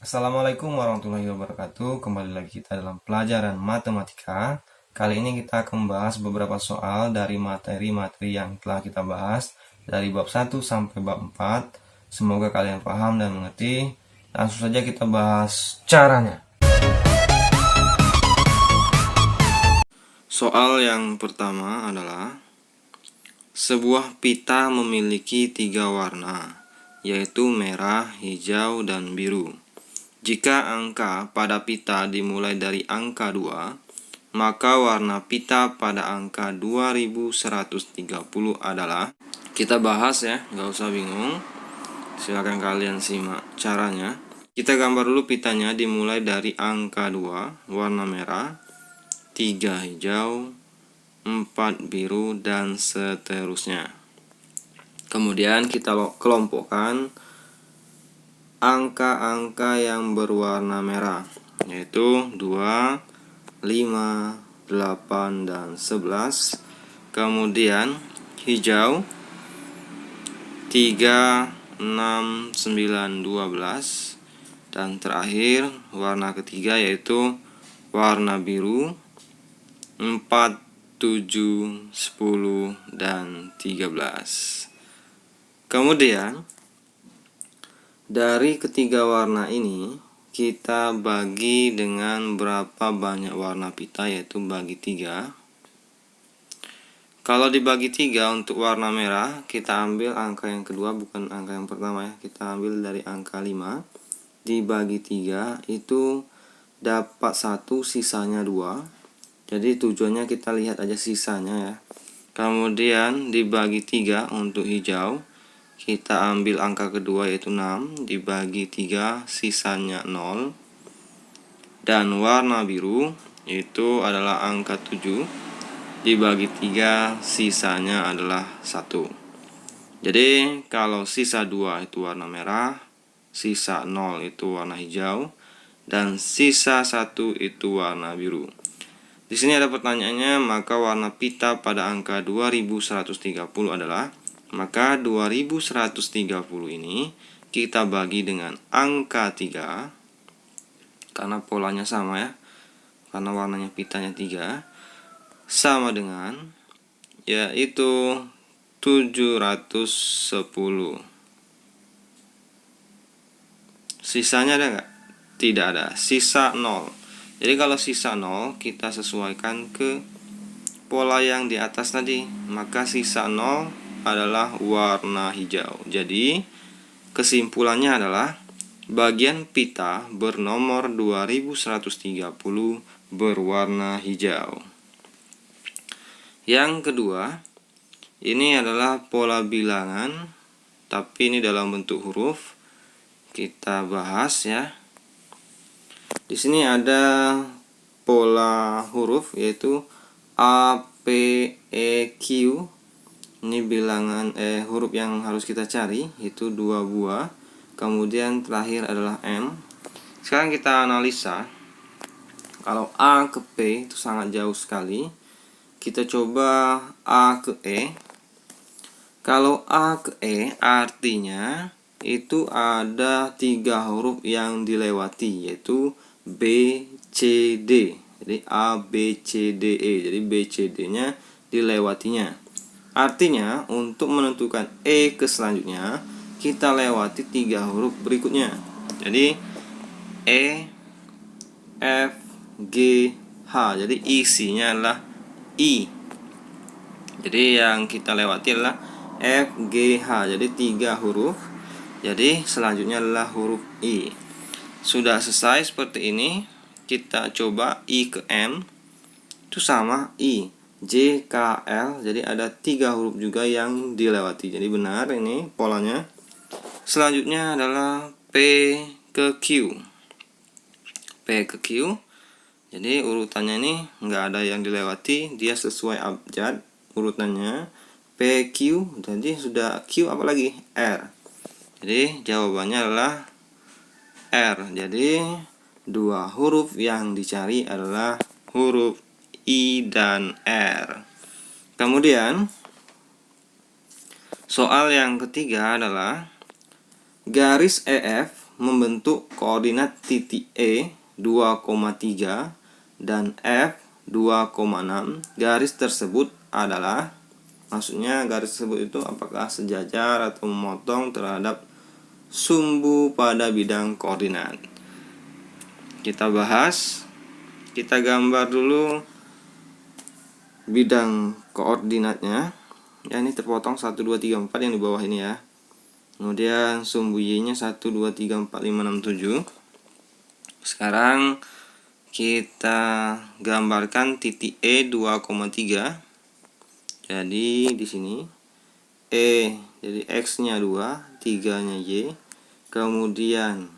Assalamualaikum warahmatullahi wabarakatuh. Kembali lagi kita dalam pelajaran matematika. Kali ini kita akan membahas beberapa soal dari materi-materi yang telah kita bahas dari bab 1 sampai bab 4. Semoga kalian paham dan mengerti. Langsung saja kita bahas caranya. Soal yang pertama adalah sebuah pita memiliki 3 warna, yaitu merah, hijau, dan biru. Jika angka pada pita dimulai dari angka 2, maka warna pita pada angka 2130 adalah. Kita bahas ya, nggak usah bingung. Silakan kalian simak caranya. Kita gambar dulu pitanya dimulai dari angka 2, warna merah, 3 hijau, 4 biru, dan seterusnya. Kemudian kita kelompokkan angka-angka yang berwarna merah, yaitu 2, 5, 8, dan 11. Kemudian hijau 3, 6, 9, 12. Dan terakhir warna ketiga yaitu warna biru 4, 7, 10, dan 13. Kemudian dari ketiga warna ini kita bagi dengan berapa banyak warna pita, yaitu bagi 3. Kalau dibagi 3 untuk warna merah, kita ambil angka yang kedua, bukan angka yang pertama ya. Kita ambil dari angka 5 dibagi 3 itu dapat 1, sisanya 2. Jadi tujuannya kita lihat aja sisanya ya. Kemudian dibagi 3 untuk hijau, kita ambil angka kedua yaitu 6 dibagi 3, sisanya 0. Dan warna biru itu adalah angka 7 dibagi 3, sisanya adalah 1. Jadi kalau sisa 2 itu warna merah, sisa 0 itu warna hijau, dan sisa 1 itu warna biru. Di sini ada pertanyaannya, maka warna pita pada angka 2130 adalah. Maka 2130 ini kita bagi dengan angka 3, karena polanya sama ya, karena warnanya pitanya 3, sama dengan yaitu 710. Sisanya ada nggak? Tidak ada, sisa 0. Jadi kalau sisa 0 kita sesuaikan ke pola yang di atas tadi, maka sisa 0 adalah warna hijau. Jadi kesimpulannya adalah bagian pita bernomor 2130 berwarna hijau. Yang kedua, ini adalah pola bilangan, tapi ini dalam bentuk huruf. Kita bahas ya. Di sini ada pola huruf yaitu A, P, E, Q. Ini bilangan huruf yang harus kita cari, itu 2 buah. Kemudian terakhir adalah M. Sekarang kita analisa. Kalau A ke P itu sangat jauh sekali. Kita coba A ke E. Kalau A ke E artinya itu ada 3 huruf yang dilewati, yaitu B, C, D. Jadi A, B, C, D, E. Jadi B, C, D nya dilewatinya. Artinya untuk menentukan E ke selanjutnya kita lewati 3 huruf berikutnya. Jadi E, F, G, H. Jadi isinya adalah I. Jadi yang kita lewati adalah F, G, H. Jadi 3 huruf. Jadi selanjutnya adalah huruf I. Sudah selesai seperti ini. Kita coba I ke M itu sama I. J, K, L. Jadi ada 3 huruf juga yang dilewati. Jadi benar ini polanya. Selanjutnya adalah P ke Q. P ke Q. Jadi urutannya ini nggak ada yang dilewati. Dia sesuai abjad urutannya. P, Q. Jadi sudah Q apalagi? R. Jadi jawabannya adalah R. Jadi 2 huruf yang dicari adalah huruf I dan R. Kemudian soal yang ketiga adalah garis EF membentuk koordinat titik E 2,3 dan F 2,6. Garis tersebut adalah, maksudnya garis tersebut itu apakah sejajar atau memotong terhadap sumbu pada bidang koordinat. Kita bahas, kita gambar dulu bidang koordinatnya. Ya, ini terpotong 1 2 3 4 yang di bawah ini ya. Kemudian sumbu Y-nya 1 2 3 4 5 6 7. Sekarang kita gambarkan titik E 2,3. Jadi di sini E, jadi X-nya 2, 3-nya Y. Kemudian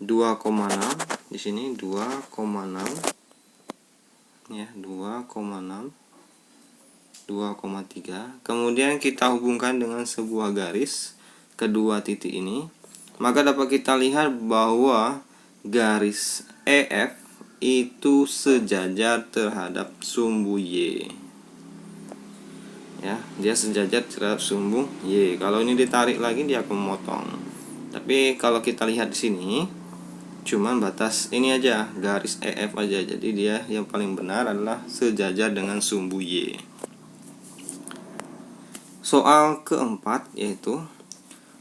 2,6 di sini 2,6 ya, 2,6 2,3. Kemudian kita hubungkan dengan sebuah garis kedua titik ini, maka dapat kita lihat bahwa garis EF itu sejajar terhadap sumbu Y. Ya, dia sejajar terhadap sumbu Y. Kalau ini ditarik lagi dia akan memotong. Tapi kalau kita lihat di sini cuman batas ini aja, garis EF aja. Jadi dia yang paling benar adalah sejajar dengan sumbu Y. Soal keempat yaitu,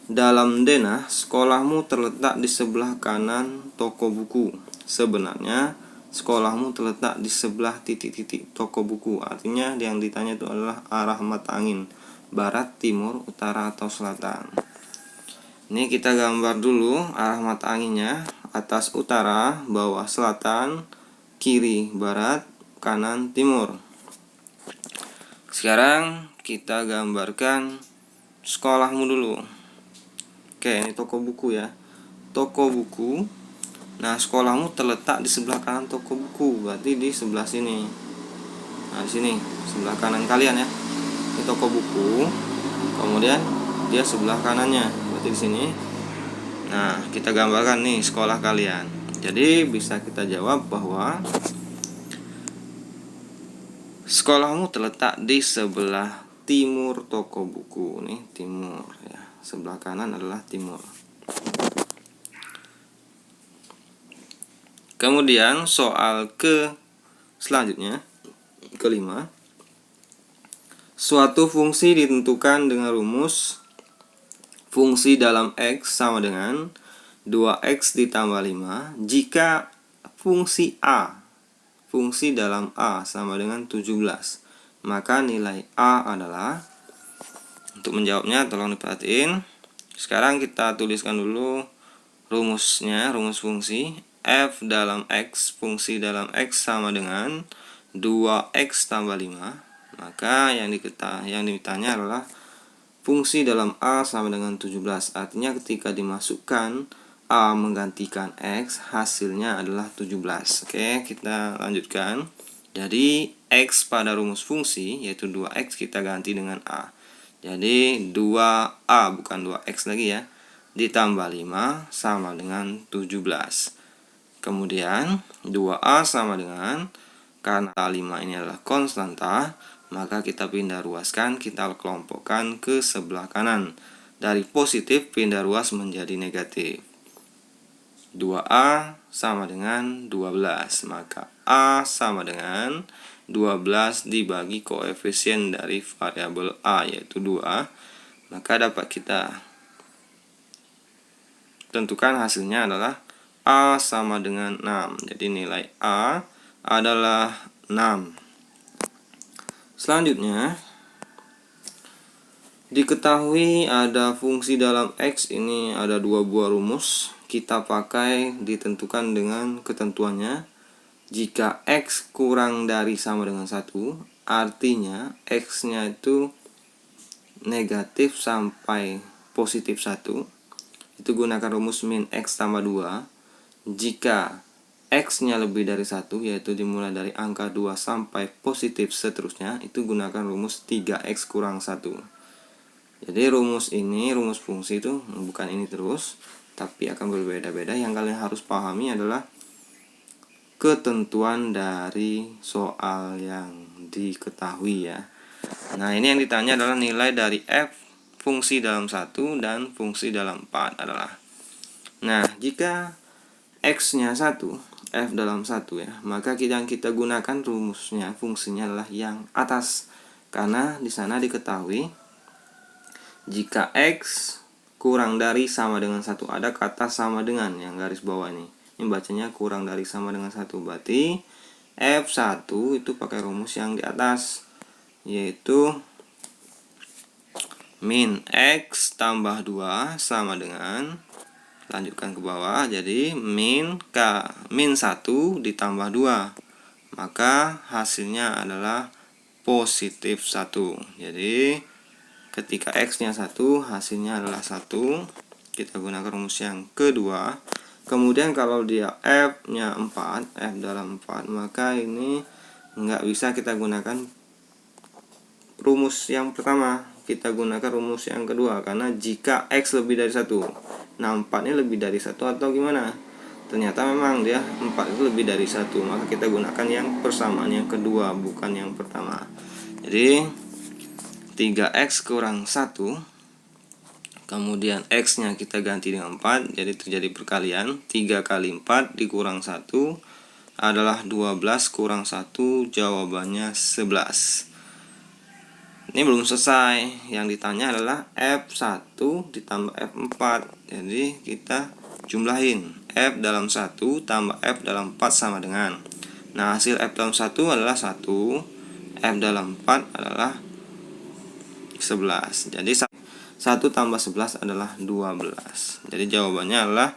dalam denah sekolahmu terletak di sebelah kanan toko buku. Sebenarnya sekolahmu terletak di sebelah titik-titik toko buku. Artinya yang ditanya itu adalah arah mata angin, barat, timur, utara, atau selatan. Ini kita gambar dulu arah mata anginnya. Atas utara, bawah selatan, kiri barat, kanan timur. Sekarang kita gambarkan sekolahmu dulu. Oke, ini toko buku ya. Toko buku. Nah, sekolahmu terletak di sebelah kanan toko buku, berarti di sebelah sini. Nah, di sini sebelah kanan kalian ya. Ini toko buku. Kemudian dia sebelah kanannya, berarti di sini. Nah, kita gambarkan nih sekolah kalian. Jadi bisa kita jawab bahwa sekolahmu terletak di sebelah timur toko buku. Nih timur ya. Sebelah kanan adalah timur. Kemudian soal selanjutnya, kelima. Suatu fungsi ditentukan dengan rumus fungsi dalam X sama dengan 2X ditambah 5 jika fungsi A, fungsi dalam A sama dengan 17. Maka nilai A adalah, untuk menjawabnya tolong diperhatiin. Sekarang kita tuliskan dulu rumusnya, rumus fungsi. F dalam X, fungsi dalam X sama dengan 2X tambah 5. Maka yang ditanya adalah fungsi dalam A sama dengan 17. Artinya ketika dimasukkan A menggantikan X, hasilnya adalah 17. Oke, kita lanjutkan. Jadi X pada rumus fungsi yaitu 2X kita ganti dengan A. Jadi 2A bukan 2X lagi ya, ditambah 5 sama dengan 17. Kemudian 2A sama dengan, karena 5 ini adalah konstanta, maka kita pindah ruaskan, kita kelompokkan ke sebelah kanan. Dari positif pindah ruas menjadi negatif. 2A sama dengan 12, maka A sama dengan 12 dibagi koefisien dari variabel A yaitu 2. Maka dapat kita tentukan hasilnya adalah A sama dengan 6. Jadi nilai A adalah 6. Selanjutnya, diketahui ada fungsi dalam X ini ada 2 buah rumus. Kita pakai ditentukan dengan ketentuannya. Jika X kurang dari sama dengan 1, artinya X-nya itu negatif sampai positif 1. Itu gunakan rumus min X tambah 2. Jika X-nya lebih dari 1, yaitu dimulai dari angka 2 sampai positif seterusnya, itu gunakan rumus 3X kurang 1. Jadi rumus ini, rumus fungsi itu bukan ini terus, tapi akan berbeda-beda. Yang kalian harus pahami adalah ketentuan dari soal yang diketahui ya. Nah, ini yang ditanya adalah nilai dari F fungsi dalam 1 dan fungsi dalam 4 adalah. Nah, jika X-nya 1, F dalam 1 ya, maka yang kita gunakan rumusnya, fungsinya adalah yang atas. Karena di sana diketahui jika X kurang dari sama dengan 1, ada kata sama dengan yang garis bawah ini. Ini bacanya kurang dari sama dengan 1, berarti F1 itu pakai rumus yang di atas, yaitu min X tambah 2 sama dengan, lanjutkan ke bawah, jadi min 1 ditambah 2, maka hasilnya adalah positif 1. Jadi ketika X nya 1, hasilnya adalah 1. Kita gunakan rumus yang kedua. Kemudian kalau dia F nya 4, F dalam 4, maka ini nggak bisa kita gunakan rumus yang pertama, kita gunakan rumus yang kedua. Karena jika X lebih dari 1, nah 4 ini lebih dari 1 atau gimana? Ternyata memang dia 4 itu lebih dari 1, maka kita gunakan yang persamaan yang kedua, bukan yang pertama. Jadi 3X kurang 1, kemudian X nya kita ganti dengan 4, jadi terjadi perkalian. 3 kali 4 dikurang 1 adalah 12, kurang 1 jawabannya 11. Ini belum selesai, yang ditanya adalah F1 ditambah F4. Jadi kita jumlahin, F dalam 1 tambah F dalam 4 sama dengan, nah hasil F dalam 1 adalah 1, F dalam 4 adalah 11. Jadi 1 tambah 11 adalah 12. Jadi jawabannya adalah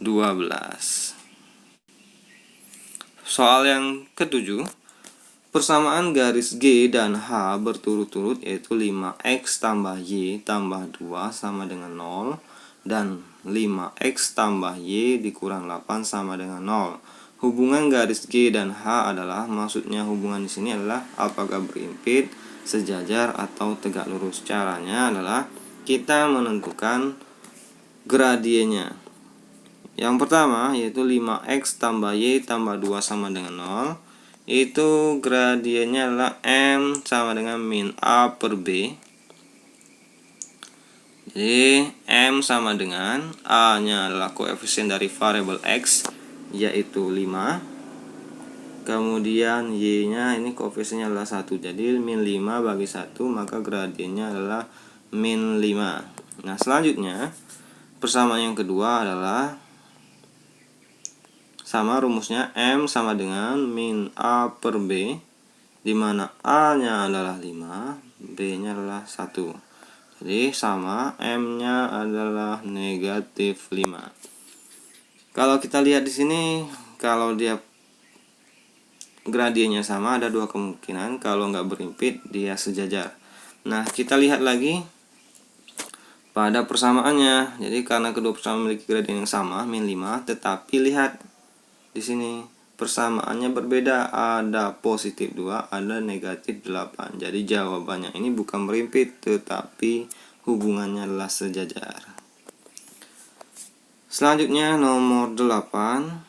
12. Soal yang ketujuh, persamaan garis G dan H berturut-turut, yaitu 5X tambah Y tambah 2 sama dengan 0 dan 5X tambah Y dikurang 8 sama dengan 0. Hubungan garis G dan H adalah, maksudnya hubungan di sini adalah apakah berimpit, sejajar atau tegak lurus. Caranya adalah kita menentukan gradiennya. Yang pertama yaitu 5X tambah Y tambah 2 sama dengan 0. Itu gradiennya adalah M sama dengan min A per B. Jadi M sama dengan A nya adalah koefisien dari variabel X, yaitu 5. Kemudian Y nya ini koefisiennya adalah 1. Jadi min 5 bagi 1, maka gradiennya adalah min 5. Nah selanjutnya persamaan yang kedua adalah sama rumusnya, M sama dengan min A per B, di mana A nya adalah 5, B nya adalah 1. Jadi sama, M nya adalah negatif 5. Kalau kita lihat di sini, kalau dia gradiennya sama, ada dua kemungkinan. Kalau nggak berimpit, dia sejajar. Nah kita lihat lagi pada persamaannya. Jadi karena kedua persamaan memiliki gradien yang sama, min 5, tetapi lihat di sini persamaannya berbeda, ada positif 2, ada negatif 8. Jadi jawabannya ini bukan berimpit, tetapi hubungannya adalah sejajar. Selanjutnya nomor 8.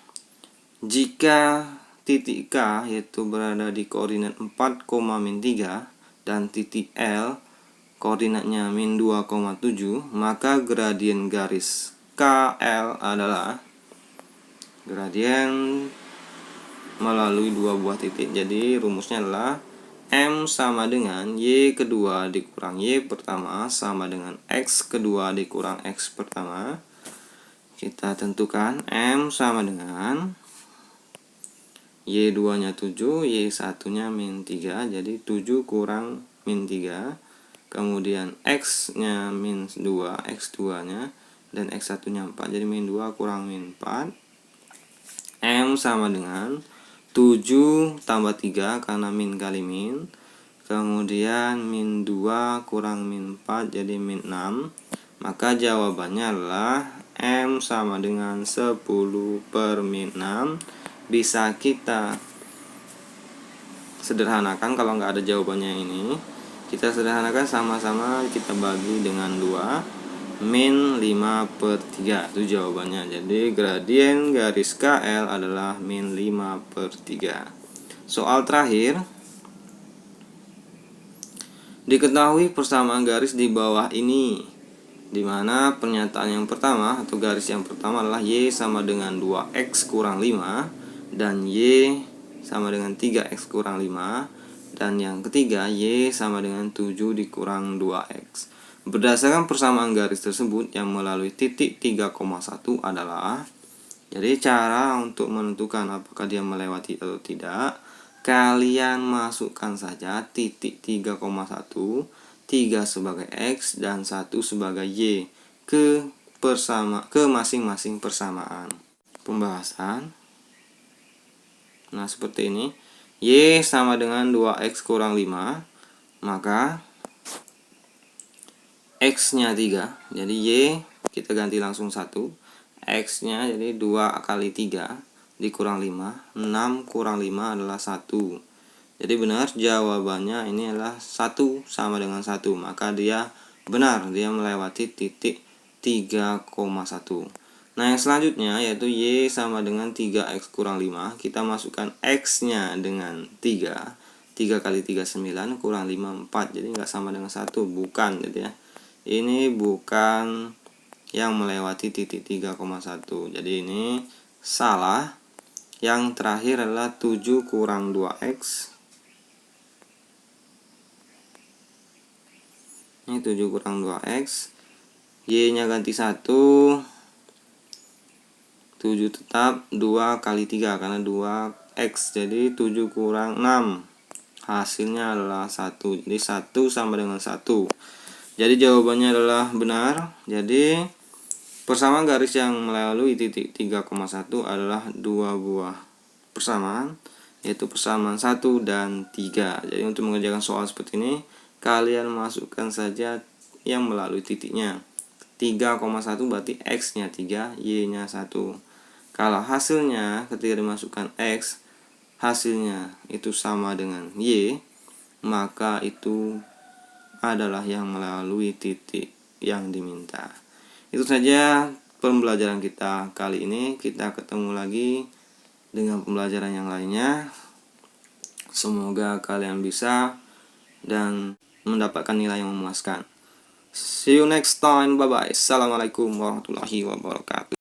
Jika titik K yaitu berada di koordinat 4, min 3 dan titik L koordinatnya min 2,7, maka gradien garis KL adalah gradien melalui dua buah titik. Jadi rumusnya adalah M sama dengan Y kedua dikurang Y pertama sama dengan X kedua dikurang X pertama. Kita tentukan M sama dengan Y2 nya 7, Y1 nya min 3, jadi 7 kurang min 3. Kemudian X nya min 2, X2 nya, dan X1 nya 4, jadi min 2 kurang min 4. M sama dengan 7 tambah 3 karena min kali min. Kemudian min 2 kurang min 4 jadi min 6. Maka jawabannya adalah M sama dengan 10 per min 6. Bisa kita sederhanakan, kalau nggak ada jawabannya ini, kita sederhanakan sama-sama, kita bagi dengan 2, min 5 per 3, itu jawabannya. Jadi gradien garis KL adalah min 5 per 3. Soal terakhir, diketahui persamaan garis di bawah ini Dimana pernyataan yang pertama atau garis yang pertama adalah Y sama dengan 2X kurang 5, dan Y sama dengan 3X kurang 5, dan yang ketiga Y sama dengan 7 dikurang 2X. Berdasarkan persamaan garis tersebut yang melalui titik 3,1 adalah, jadi cara untuk menentukan apakah dia melewati atau tidak, kalian masukkan saja titik 3,1, 3 sebagai X dan 1 sebagai Y ke masing-masing persamaan. Pembahasan. Nah, seperti ini. Y sama dengan 2X kurang 5, maka X-nya 3, jadi Y kita ganti langsung 1, X-nya jadi 2 kali 3 dikurang 5, 6 kurang 5 adalah 1. Jadi benar, jawabannya ini adalah 1 sama dengan 1, maka dia benar, dia melewati titik 3,1. Nah, yang selanjutnya yaitu Y sama dengan 3X kurang 5. Kita masukkan X-nya dengan 3. 3 kali 3 9, kurang 5 4. Jadi nggak sama dengan 1, bukan gitu ya. Ini bukan yang melewati titik 3,1. Jadi ini salah. Yang terakhir adalah 7 kurang 2X. Ini 7 kurang 2X. Y-nya ganti 1. 7 tetap 2 kali 3 karena 2X, jadi 7 kurang 6, hasilnya adalah 1. Jadi 1 sama dengan 1. Jadi jawabannya adalah benar. Jadi persamaan garis yang melalui titik 3,1 adalah dua buah persamaan, yaitu persamaan 1 dan 3. Jadi untuk mengerjakan soal seperti ini, kalian masukkan saja yang melalui titiknya. 3,1 berarti X-nya 3, Y-nya 1. Kalau hasilnya ketika dimasukkan X, hasilnya itu sama dengan Y, maka itu adalah yang melalui titik yang diminta. Itu saja pembelajaran kita kali ini. Kita ketemu lagi dengan pembelajaran yang lainnya. Semoga kalian bisa dan mendapatkan nilai yang memuaskan. See you next time. Bye bye. Assalamualaikum warahmatullahi wabarakatuh.